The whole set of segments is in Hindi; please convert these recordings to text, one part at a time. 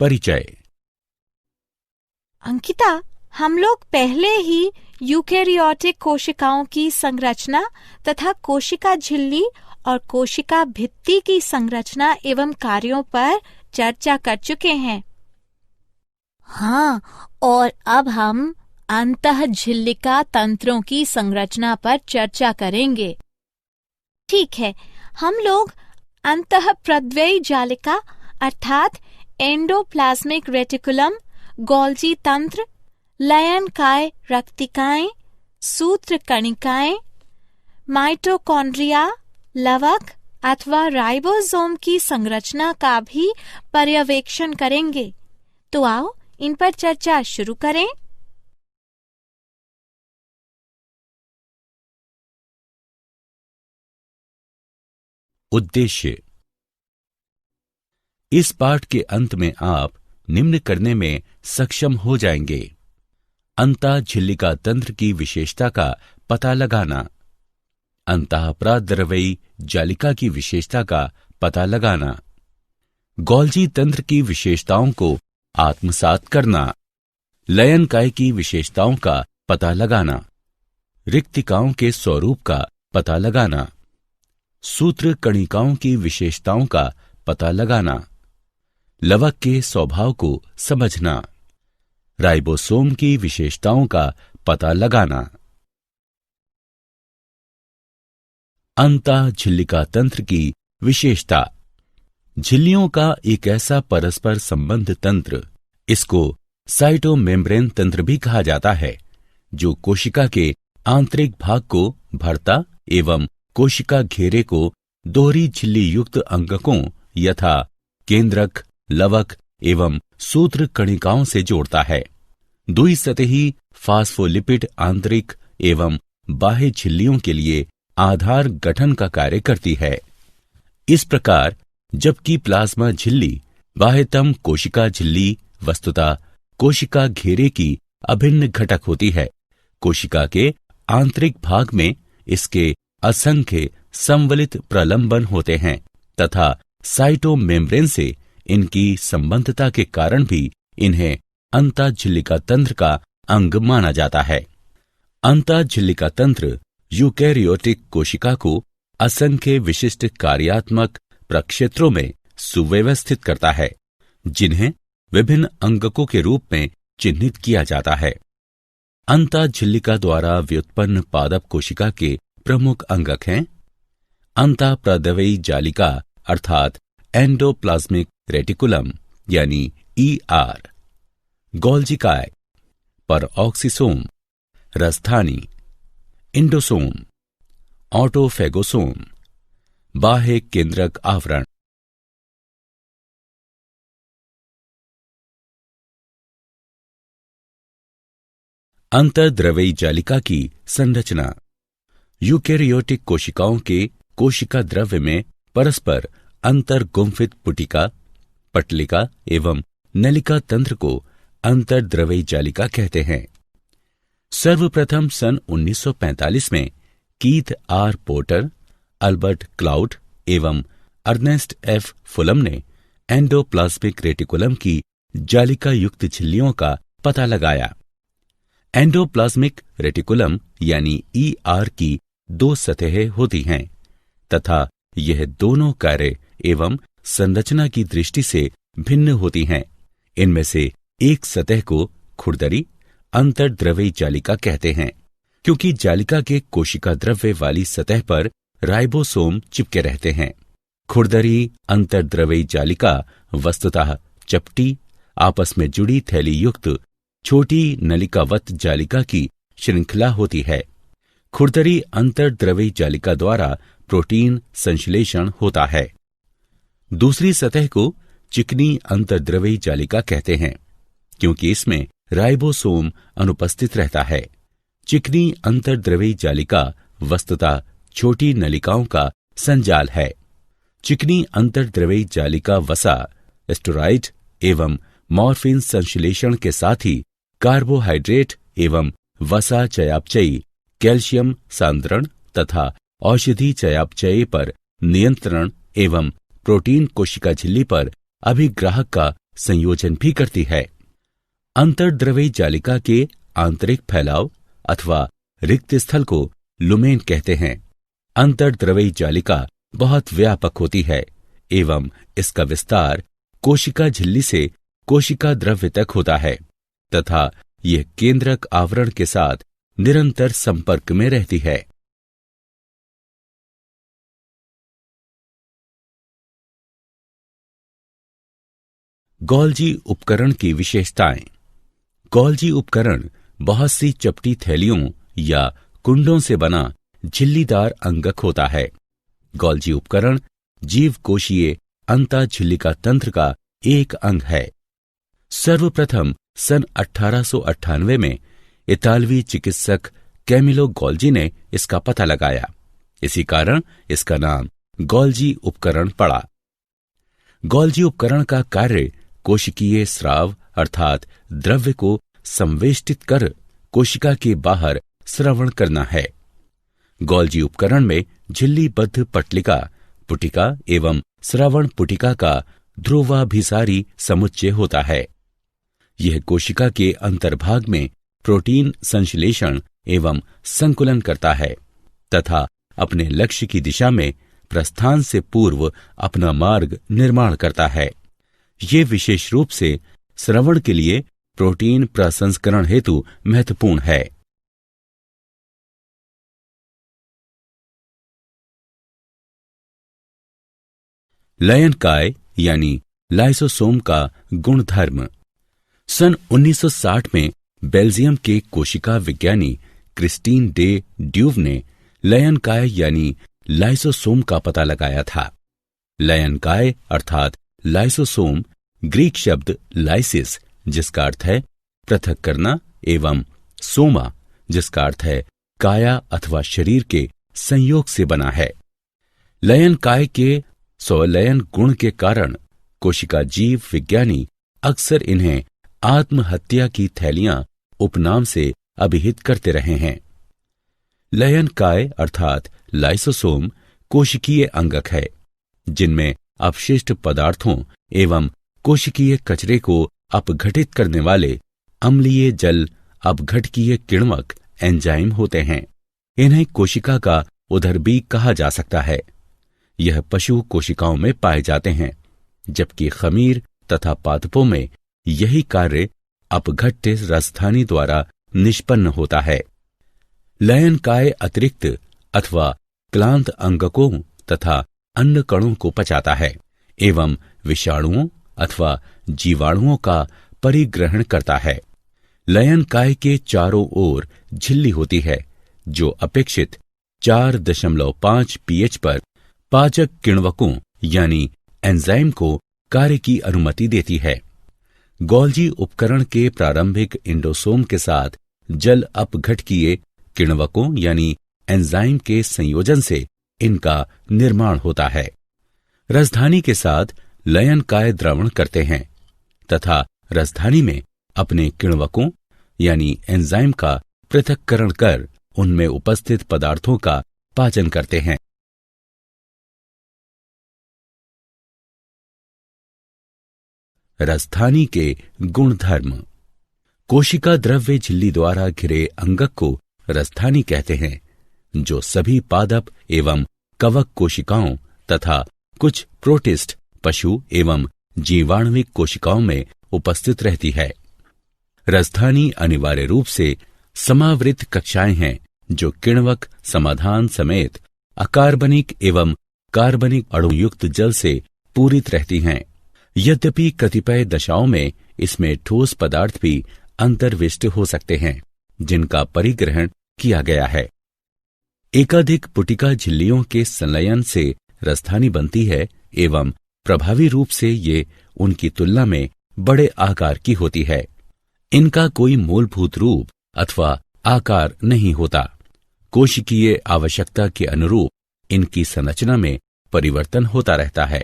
परिचय। अंकिता, हम लोग पहले ही यूकेरियोटिक कोशिकाओं की संरचना तथा कोशिका झिल्ली और कोशिका भित्ति की संरचना एवं कार्यों पर चर्चा कर चुके हैं। हाँ, और अब हम अंतःझिल्लिका तंत्रों की संरचना पर चर्चा करेंगे। ठीक है, हम लोग अंतःप्रद्व्ययी जालिका अर्थात एंडोप्लाज्मिक रेटिकुलम, गोल्जी तंत्र, लयनकाय रक्तिकाएं, सूत्र कणिकाएं, माइटोकॉन्ड्रिया, लवक अथवा राइबोसोम की संरचना का भी पर्यवेक्षण करेंगे। तो आओ इन पर चर्चा शुरू करें। उद्देश्य। इस पाठ के अंत में आप निम्न करने में सक्षम हो जाएंगे: अंतःझिल्लिका तंत्र की विशेषता का पता लगाना, अंतःप्रद्रव्ययी जालिका की विशेषता का पता लगाना, गोल्जी तंत्र की विशेषताओं को आत्मसात करना, लयनकाय की विशेषताओं का पता लगाना, रिक्तिकाओं के स्वरूप का पता लगाना, सूत्र कणिकाओं की विशेषताओं का पता लगाना, लवक के स्वभाव को समझना, राइबोसोम की विशेषताओं का पता लगाना। अंतःझिल्लिका तंत्र की विशेषता। झिल्लियों का एक ऐसा परस्पर संबंध तंत्र, इसको साइटोमेम्ब्रेन तंत्र भी कहा जाता है, जो कोशिका के आंतरिक भाग को भरता एवं कोशिका घेरे को दोहरी झिल्ली युक्त अंगकों यथा केंद्रक, लवक एवं सूत्र कणिकाओं से जोड़ता है। द्विसतही फास्फोलिपिड आंतरिक एवं बाह्य झिल्लियों के लिए आधार गठन का कार्य करती है। इस प्रकार जबकि प्लाज्मा झिल्ली बाह्यतम कोशिका झिल्ली वस्तुतः कोशिका घेरे की अभिन्न घटक होती है, कोशिका के आंतरिक भाग में इसके असंख्य संवलित प्रलंबन होते हैं तथा साइटोमेम्ब्रेन से इनकी संबंधता के कारण भी इन्हें अंतःझिल्लिका तंत्र का अंग माना जाता है। अंतःझिल्लिका तंत्र यूकेरियोटिक कोशिका को असंख्य विशिष्ट कार्यात्मक प्रक्षेत्रों में सुव्यवस्थित करता है, जिन्हें विभिन्न अंगकों के रूप में चिन्हित किया जाता है। अंतःझिल्लिका द्वारा व्युत्पन्न पादप कोशिका के प्रमुख अंगक हैं अंतःप्रद्रव्ययी जालिका अर्थात एंडोप्लाज्मिक रेटिकुलम यानी ER, गोल्जिकाय, परऑक्सीसोम, रसधानी, इंडोसोम, ऑटोफेगोसोम, बाह्य केंद्रक आवरण। अंतःद्रव्ययी जालिका की संरचना। यूकेरियोटिक कोशिकाओं के कोशिका द्रव्य में परस्पर अंतर्गुम्फित पुटिका, पटलिका एवं नलिका तंत्र को अंतर्द्रव्ययी जालिका कहते हैं। सर्वप्रथम सन 1945 में Keith R. Porter, Albert cloud एवं अर्नेस्ट F. फुलम ने एंडोप्लाज्मिक रेटिकुलम की जालिका युक्त झिल्लियों का पता लगाया। एंडोप्लाज्मिक रेटिकुलम यानी ER की दो सतहें होती हैं तथा यह दोनों कार्य एवं संरचना की दृष्टि से भिन्न होती हैं। इनमें से एक सतह को खुरदरी अंतर्द्रव्ययी जालिका कहते हैं, क्योंकि जालिका के कोशिका द्रव्य वाली सतह पर राइबोसोम चिपके रहते हैं। खुरदरी अंतर्द्रव्ययी जालिका वस्तुतः चपटी, आपस में जुड़ी थैली युक्त छोटी नलिकावत जालिका की श्रृंखला होती है। खुरदरी अंतर्द्रव्ययी जालिका द्वारा प्रोटीन संश्लेषण होता है। दूसरी सतह को चिकनी अंतर्द्रव्ययी जालिका कहते हैं, क्योंकि इसमें राइबोसोम अनुपस्थित रहता है। चिकनी अंतर्द्रव्ययी जालिका वस्तुतः छोटी नलिकाओं का संजाल है। चिकनी अंतर्द्रव्ययी जालिका वसा, स्टेरॉइड एवं मॉर्फिन संश्लेषण के साथ ही कार्बोहाइड्रेट एवं वसा चयापचयी, कैल्शियम सांद्रण तथा औषधि चयापचयी पर नियंत्रण एवं प्रोटीन कोशिका झिल्ली पर अभिग्राहक का संयोजन भी करती है। अंतर्द्रवी जालिका के आंतरिक फैलाव अथवा रिक्त स्थल को लुमेन कहते हैं। अंतर्द्रवी जालिका बहुत व्यापक होती है एवं इसका विस्तार कोशिका झिल्ली से कोशिका द्रव्य तक होता है तथा यह केंद्रक आवरण के साथ निरंतर संपर्क में रहती है। गोल्जी उपकरण की विशेषताएं। गोल्जी उपकरण बहुत सी चपटी थैलियों या कुंडों से बना झिल्लीदार अंगक होता है। गोल्जी उपकरण जीवकोशीय अंतःझिल्लिका तंत्र का एक अंग है। सर्वप्रथम सन 1898 में इतालवी चिकित्सक कैमिलो गोल्जी ने इसका पता लगाया। इसी कारण इसका नाम गोल्जी उपकरण पड़ा। गोल्जी उपकरण का कार्य कोशिकीय स्राव अर्थात द्रव्य को संवेष्टित कर कोशिका के बाहर स्रवण करना है। गोल्जी उपकरण में झिल्लीबद्ध पटलिका, पुटिका एवं स्रवण पुटिका का ध्रुवाभिसारी समुच्चय होता है। यह कोशिका के अंतर्भाग में प्रोटीन संश्लेषण एवं संकुलन करता है तथा अपने लक्ष्य की दिशा में प्रस्थान से पूर्व अपना मार्ग निर्माण करता है। ये विशेष रूप से स्रवण के लिए प्रोटीन प्रसंस्करण हेतु महत्वपूर्ण है। लयनकाय यानी लाइसोसोम का गुणधर्म। सन 1960 में बेल्जियम के कोशिका विज्ञानी क्रिस्टीन डे ड्यूव ने लयनकाय यानी लाइसोसोम का पता लगाया था। लयनकाय अर्थात लाइसोसोम ग्रीक शब्द लाइसिस जिसका अर्थ है पृथक करना एवं सोमा जिसका अर्थ है काया अथवा शरीर के संयोग से बना है। लयनकाय के स्वलयन गुण के कारण कोशिका जीव विज्ञानी अक्सर इन्हें आत्महत्या की थैलियां उपनाम से अभिहित करते रहे हैं। लयनकाय अर्थात लाइसोसोम कोशिकीय अंगक है जिनमें अपशिष्ट पदार्थों एवं कोशिकीय कचरे को अपघटित करने वाले अम्लीय जल अपघटकीय किण्वक एंजाइम होते हैं। इन्हें कोशिका का उदरबीज कहा जा सकता है। यह पशु कोशिकाओं में पाए जाते हैं जबकि खमीर तथा पादपों में यही कार्य अपघट्य राजधानी द्वारा निष्पन्न होता है। लयनकाय अतिरिक्त अथवा क्लांत अंगकों तथा अन्य कणों को पचाता है एवं विषाणुओं अथवा जीवाणुओं का परिग्रहण करता है। लयनकाय के चारों ओर झिल्ली होती है जो अपेक्षित 4.5 pH पर पाचक किण्वकों यानी एंजाइम को कार्य की अनुमति देती है। गोल्जी उपकरण के प्रारंभिक इंडोसोम के साथ जल अपघटकीय किण्वकों यानी एंजाइम के संयोजन से इनका निर्माण होता है। राजधानी के साथ लयनकाय द्रवण करते हैं तथा राजधानी में अपने किण्वकों यानी एंजाइम का पृथक्करण कर उनमें उपस्थित पदार्थों का पाचन करते हैं। राजधानी के गुणधर्म। कोशिका द्रव्य झिल्ली द्वारा घिरे अंगक को राजधानी कहते हैं जो सभी पादप एवं कवक कोशिकाओं तथा कुछ प्रोटिस्ट पशु एवं जीवाणुविक कोशिकाओं में उपस्थित रहती है। राजधानी अनिवार्य रूप से समावृत कक्षाएं हैं जो किण्वक समाधान समेत अकार्बनिक एवं कार्बनिक अणुयुक्त जल से पूरित रहती हैं। यद्यपि कतिपय दशाओं में इसमें ठोस पदार्थ भी अंतर्विष्ट हो सकते हैं जिनका परिग्रहण किया गया है। एकाधिक पुटिका झिल्लियों के संलयन से राजधानी बनती है एवं प्रभावी रूप से ये उनकी तुलना में बड़े आकार की होती है। इनका कोई मूलभूत रूप अथवा आकार नहीं होता। कोशिकीय आवश्यकता के अनुरूप इनकी संरचना में परिवर्तन होता रहता है।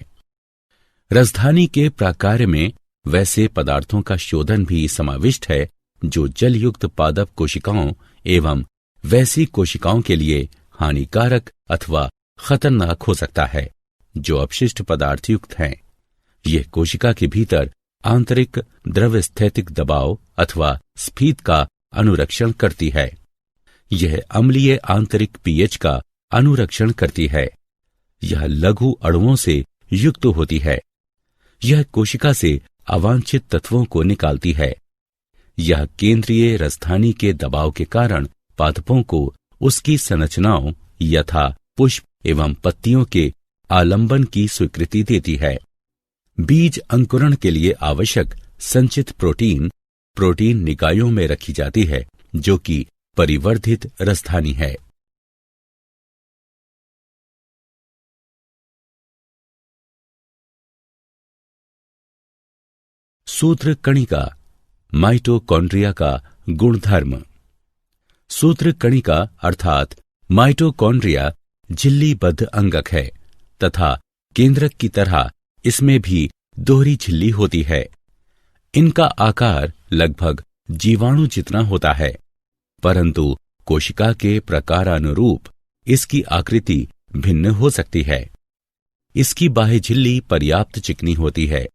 राजधानी के प्राकार्य में वैसे पदार्थों का शोधन भी समाविष्ट है जो जलयुक्त पादप कोशिकाओं एवं वैसी कोशिकाओं के लिए हानिकारक अथवा खतरनाक हो सकता है जो अपशिष्ट पदार्थ युक्त हैं। यह कोशिका के भीतर आंतरिक द्रव्यस्थैतिक दबाव अथवा स्फीत का अनुरक्षण करती है। यह अम्लीय आंतरिक पीएच का अनुरक्षण करती है। यह लघु अणुओं से युक्त होती है। यह कोशिका से अवांछित तत्वों को निकालती है। यह केंद्रीय राजधानी के दबाव के कारण पादपों को उसकी संरचनाओं यथा पुष्प एवं पत्तियों के आलंबन की स्वीकृति देती है। बीज अंकुरण के लिए आवश्यक संचित प्रोटीन निकायों में रखी जाती है, जो कि परिवर्धित राजधानी है। सूत्र कणिका माइटोकॉन्ड्रिया का गुणधर्म। सूत्र कणिका अर्थात माइटोकॉन्ड्रिया झिल्लीबद्ध अंगक है तथा केंद्रक की तरह इसमें भी दोहरी झिल्ली होती है। इनका आकार लगभग जीवाणु जितना होता है, परंतु कोशिका के प्रकारानुरूप इसकी आकृति भिन्न हो सकती है। इसकी बाह्य झिल्ली पर्याप्त चिकनी होती है,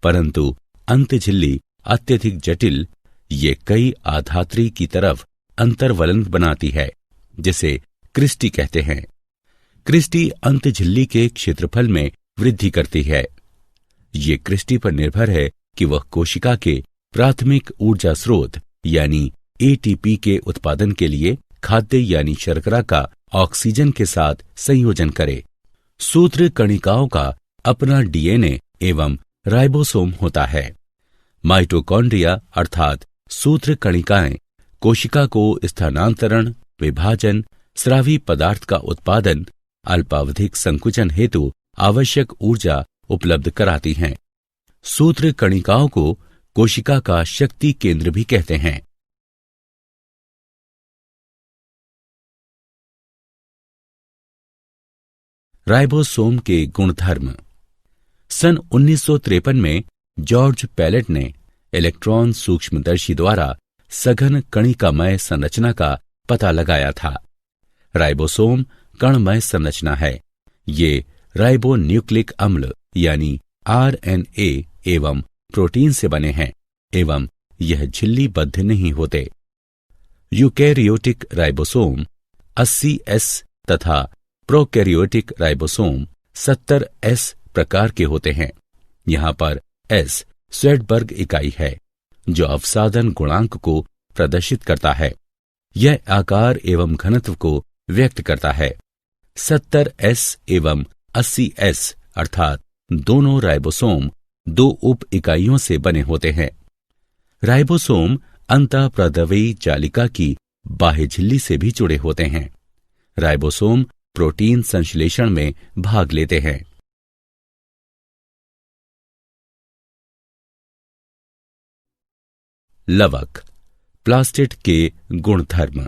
परंतु अंत झिल्ली अत्यधिक जटिल, ये कई आधात्री की तरफ अंतर्वलन बनाती है, जिसे क्रिस्टी कहते हैं। क्रिस्टी अंत झिल्ली के क्षेत्रफल में वृद्धि करती है। ये क्रिस्टी पर निर्भर है कि वह कोशिका के प्राथमिक ऊर्जा स्रोत यानी एटीपी के उत्पादन के लिए खाद्य यानी शर्करा का ऑक्सीजन के साथ संयोजन करे। सूत्र कणिकाओं का अपना डीएनए एवं राइबोसोम होता है। माइटोकॉन्ड्रिया अर्थात सूत्र कणिकाएं कोशिका को स्थानांतरण, विभाजन, स्रावी पदार्थ का उत्पादन, अल्पावधिक संकुचन हेतु आवश्यक ऊर्जा उपलब्ध कराती हैं। सूत्र कणिकाओं को कोशिका का शक्ति केंद्र भी कहते हैं। राइबोसोम के गुणधर्म। सन 1953 में जॉर्ज पैलेट ने इलेक्ट्रॉन सूक्ष्मदर्शी द्वारा सघन कणिकामय संरचना का पता लगाया था। राइबोसोम कणमय संरचना है। ये राइबोन्यूक्लिक अम्ल यानी आरएनए एवं प्रोटीन से बने हैं एवं यह झिल्लीबद्ध नहीं होते। यूकैरियोटिक राइबोसोम 80S तथा प्रोकैरियोटिक राइबोसोम 70S प्रकार के होते हैं। यहाँ पर S स्वेडबर्ग इकाई है, जो अवसादन गुणांक को प्रदर्शित करता है। यह आकार एवं घनत्व को व्यक्त करता है। 70S एवं 80S अर्थात दोनों राइबोसोम दो उप इकाइयों से बने होते हैं। राइबोसोम अंतःप्रद्रवी जालिका की बाह्य झिल्ली से भी जुड़े होते हैं। राइबोसोम प्रोटीन संश्लेषण में भाग लेते हैं। लवक प्लास्टिड के गुणधर्म।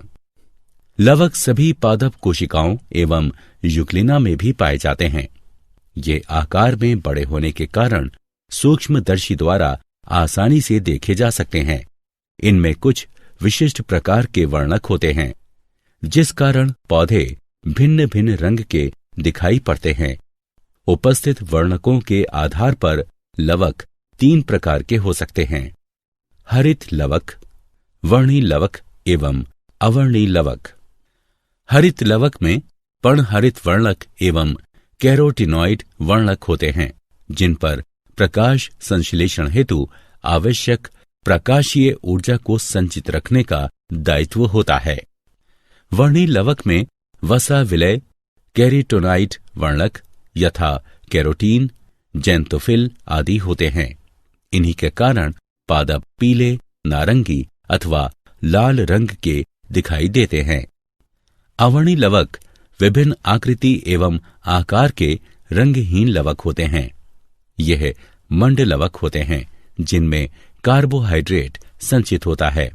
लवक सभी पादप कोशिकाओं एवं युग्लिना में भी पाए जाते हैं। ये आकार में बड़े होने के कारण सूक्ष्मदर्शी द्वारा आसानी से देखे जा सकते हैं। इनमें कुछ विशिष्ट प्रकार के वर्णक होते हैं, जिस कारण पौधे भिन्न भिन्न रंग के दिखाई पड़ते हैं। उपस्थित वर्णकों के आधार पर लवक 3 प्रकार के हो सकते हैं: हरित लवक, वर्णी लवक एवं अवर्णी लवक। हरित लवक में पर्णहरित वर्णक एवं कैरोटिनॉइड वर्णक होते हैं, जिन पर प्रकाश संश्लेषण हेतु आवश्यक प्रकाशीय ऊर्जा को संचित रखने का दायित्व होता है। वर्णी लवक में वसा विलय कैरोटिनॉइड वर्णक यथा कैरोटीन, जेंतोफिल आदि होते हैं। इन्हीं के कारण पादप पीले, नारंगी अथवा लाल रंग के दिखाई देते हैं। अवर्णी लवक विभिन्न आकृति एवं आकार के रंगहीन लवक होते हैं। यह मंड लवक होते हैं, जिनमें कार्बोहाइड्रेट संचित होता है।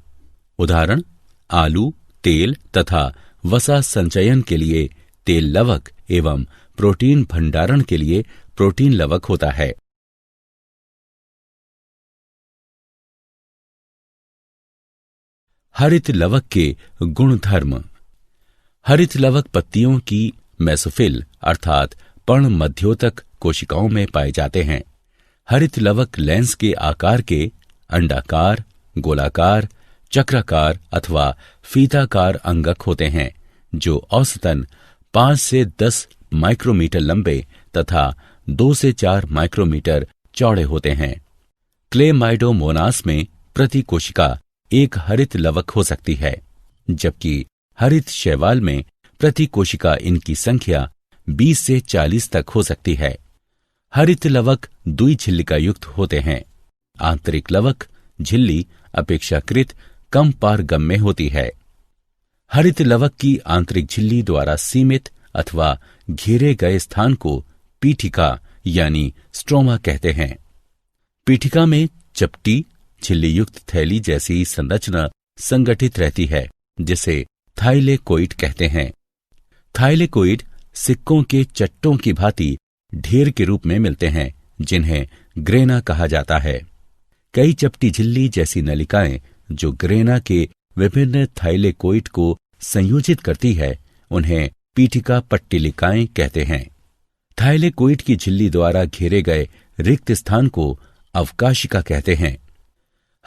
उदाहरण आलू, तेल तथा वसा संचयन के लिए तेल लवक एवं प्रोटीन भंडारण के लिए प्रोटीन लवक होता है। हरित लवक के गुणधर्म। हरित लवक पत्तियों की मेसोफिल अर्थात पर्णमध्योतक कोशिकाओं में पाए जाते हैं। हरित लवक लेंस के आकार के अंडाकार, गोलाकार, चक्राकार अथवा फीताकार अंगक होते हैं, जो औसतन 5 से 10 माइक्रोमीटर लंबे तथा 2 से 4 माइक्रोमीटर चौड़े होते हैं। क्लेमाइडोमोनास में प्रति कोशिका एक हरित लवक हो सकती है, जबकि हरित शैवाल में प्रति कोशिका इनकी संख्या 20 से 40 तक हो सकती है। हरित लवक द्विझिल्लिका युक्त होते हैं। आंतरिक लवक झिल्ली अपेक्षाकृत कम पारगम्य होती है। हरित लवक की आंतरिक झिल्ली द्वारा सीमित अथवा घेरे गए स्थान को पीठिका यानी स्ट्रोमा कहते हैं। पीठिका में चपटी झिल्ली युक्त थैली जैसी संरचना संगठित रहती है, जिसे थाइलेकोइड कहते हैं। थाइलेकोइड सिक्कों के चट्टों की भांति ढेर के रूप में मिलते हैं, जिन्हें ग्रेना कहा जाता है। कई चपटी झिल्ली जैसी नलिकाएं जो ग्रेना के विभिन्न थाइलेकोइड को संयोजित करती है, उन्हें पीठिका पट्टिलिकाएं कहते हैं। थाइलेकोइड की झिल्ली द्वारा घेरे गए रिक्त स्थान को अवकाशिका कहते हैं।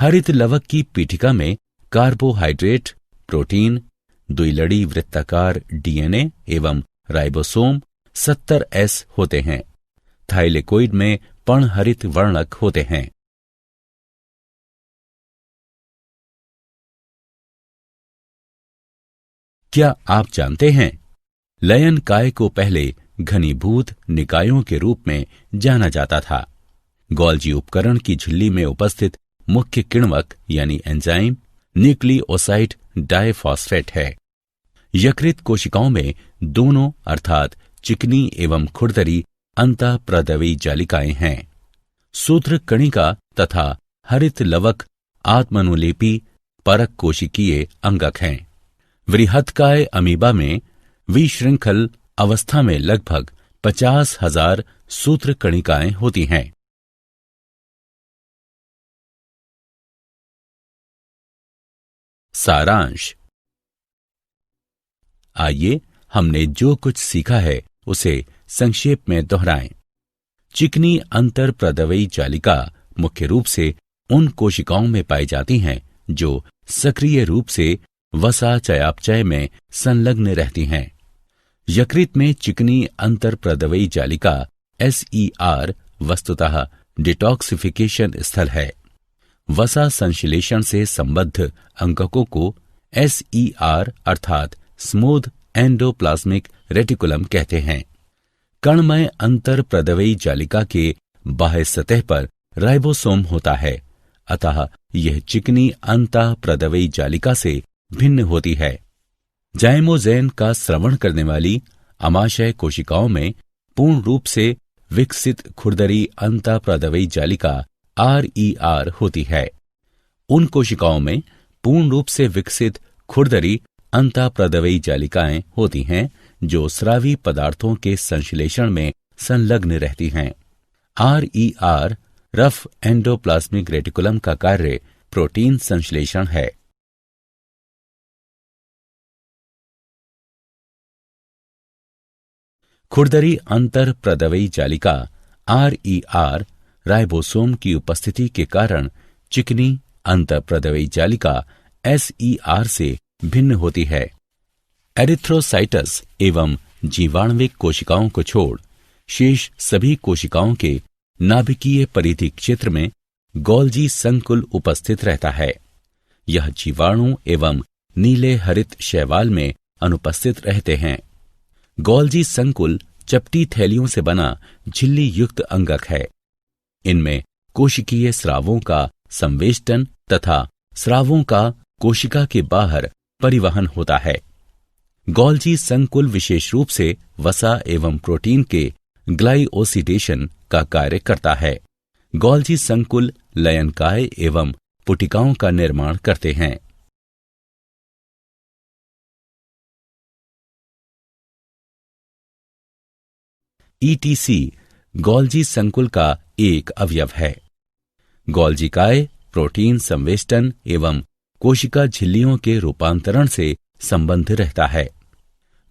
हरित लवक की पीठिका में कार्बोहाइड्रेट, प्रोटीन, द्विलड़ी वृत्ताकार डीएनए एवं राइबोसोम 70S होते हैं। थाइलेकोइड में पर्णहरित वर्णक होते हैं। क्या आप जानते हैं, लयन काय को पहले घनीभूत निकायों के रूप में जाना जाता था। गोल्जी उपकरण की झिल्ली में उपस्थित मुख्य किण्वक यानी एंजाइम न्यूक्लियोसाइड डाइफॉस्फेट है। यकृत कोशिकाओं में दोनों अर्थात चिकनी एवं खुरदरी अंतःप्रदवी जालिकाएं हैं। सूत्र कणिका तथा हरित लवक आत्मानुलेपी परक कोशिकीय अंगक हैं। वृहत्काय अमीबा में विशृंखल अवस्था में लगभग 50,000 सूत्र कणिकाएं होती हैं। सारांश। आइए हमने जो कुछ सीखा है उसे संक्षेप में दोहराएं। चिकनी अंतरप्रदवी जालिका मुख्य रूप से उन कोशिकाओं में पाई जाती हैं जो सक्रिय रूप से वसा चयापचय में संलग्न रहती हैं। यकृत में चिकनी अंतरप्रदवी जालिका SER वस्तुतः डिटॉक्सिफिकेशन स्थल है। वसा संश्लेषण से संबद्ध अंगकों को SER अर्थात स्मूथ एंडोप्लाज्मिक रेटिकुलम कहते हैं। कणमय अंतरप्रदवी जालिका के बाह्य सतह पर राइबोसोम होता है, अतः यह चिकनी अंतःप्रदवी जालिका से भिन्न होती है। जाइमोजेन का स्रवण करने वाली अमाशय कोशिकाओं में पूर्ण रूप से विकसित खुरदरी अंतःप्रदवी जालिका RER होती है। उन कोशिकाओं में पूर्ण रूप से विकसित खुरदरी अंतःप्रदवी जालिकाएं होती हैं जो स्रावी पदार्थों के संश्लेषण में संलग्न रहती हैं। RER रफ एंडोप्लाज्मिक रेटिकुलम का कार्य प्रोटीन संश्लेषण है। खुरदरी अंतरप्रदवी जालिका RER राइबोसोम की उपस्थिति के कारण चिकनी अंतःप्रदवी जालिका SER से भिन्न होती है। एरिथ्रोसाइटस एवं जीवाणुविक कोशिकाओं को छोड़ शेष सभी कोशिकाओं के नाभिकीय परिधि क्षेत्र में गोल्जी संकुल उपस्थित रहता है। यह जीवाणु एवं नीले हरित शैवाल में अनुपस्थित रहते हैं। गोल्जी संकुल चपटी थैलियों से बना झिल्ली युक्त अंगक है। इनमें कोशिकीय स्रावों का संवेष्टन तथा स्रावों का कोशिका के बाहर परिवहन होता है। गोल्जी संकुल विशेष रूप से वसा एवं प्रोटीन के ग्लाइओसिडेशन का कार्य करता है। गोल्जी संकुल लयनकाय एवं पुटिकाओं का निर्माण करते हैं। ETC गोल्जी संकुल का एक अवयव है। गोल्जिकाय प्रोटीन संवेष्टन एवं कोशिका झिल्लियों के रूपांतरण से संबंध रहता है।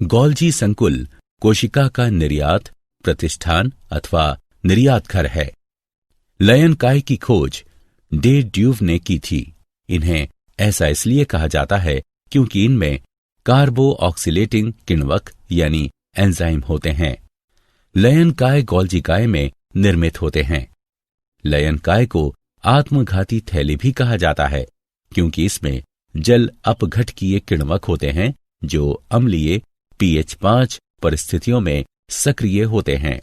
गोल्जी संकुल कोशिका का निर्यात प्रतिष्ठान अथवा निर्यात घर है। लयन काय की खोज डे ड्यूव ने की थी। इन्हें ऐसा इसलिए कहा जाता है क्योंकि इनमें कार्बो ऑक्सीलेटिंग किण्वक यानी एंजाइम होते हैं। लयन काय गोल्जी काय में निर्मित होते हैं। लयन काय को आत्मघाती थैली भी कहा जाता है क्योंकि इसमें जल अपघटकीय किण्वक होते हैं जो अम्लीय pH 5 परिस्थितियों में सक्रिय होते हैं।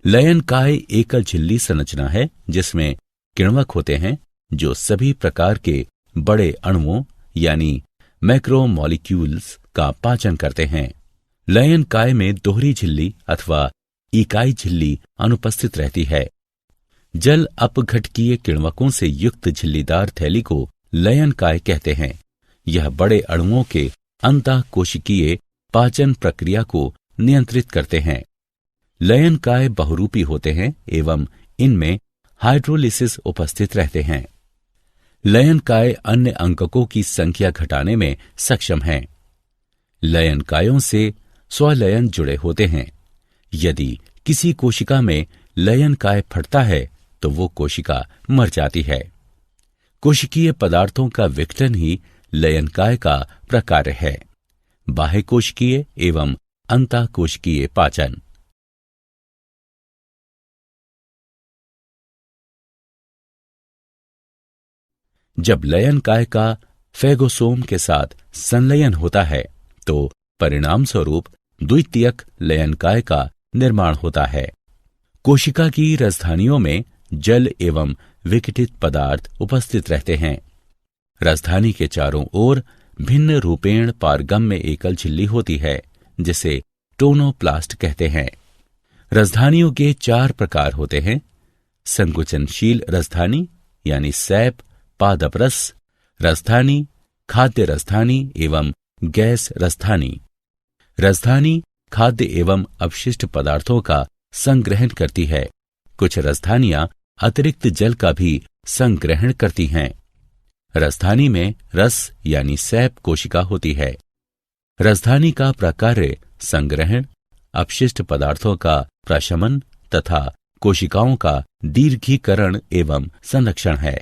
लयन काय एकल झिल्ली संरचना है जिसमें किण्वक होते हैं जो सभी प्रकार के बड़े अणुओं यानी मैक्रोमोलिक्यूल्स का पाचन करते हैं। लयन काय में दोहरी झिल्ली अथवा इकाई झिल्ली अनुपस्थित रहती है। जल अपघटकीय किण्वकों से युक्त झिल्लीदार थैली को लयन काय कहते हैं। यह बड़े अणुओं के अंतःकोशिकीय पाचन प्रक्रिया को नियंत्रित करते हैं। लयन काय बहुरूपी होते हैं एवं इनमें हाइड्रोलिसिस उपस्थित रहते हैं। लयन काय अन्य अंककों की संख्या घटाने में सक्षम हैं। लयन कायों से स्वलयन जुड़े होते हैं। यदि किसी कोशिका में लयन काय फटता है तो वो कोशिका मर जाती है। कोशिकीय पदार्थों का विघटन ही लयन काय का प्रकार्य है। बाह्य कोशिकीय एवं अंतःकोशिकीय पाचन। जब लयन काय का फेगोसोम के साथ संलयन होता है तो परिणाम स्वरूप द्वितीयक लयन काय का निर्माण होता है। कोशिका की राजधानियों में जल एवं विघटित पदार्थ उपस्थित रहते हैं। राजधानी के चारों ओर भिन्न रूपेण पारगम्य एकल झिल्ली होती है जिसे टोनोप्लास्ट कहते हैं। राजधानियों के 4 प्रकार होते हैं। संकुचनशील राजधानी यानी सैप पादपरस राजधानी, खाद्य राजधानी एवं गैस राजधानी। राजधानी खाद्य एवं अपशिष्ट पदार्थों का संग्रहण करती है। कुछ राजधानियां अतिरिक्त जल का भी संग्रहण करती हैं। राजधानी में रस यानी सैप कोशिका होती है। राजधानी का प्रकार्य संग्रहण, अपशिष्ट पदार्थों का प्रशमन तथा कोशिकाओं का दीर्घीकरण एवं संरक्षण है।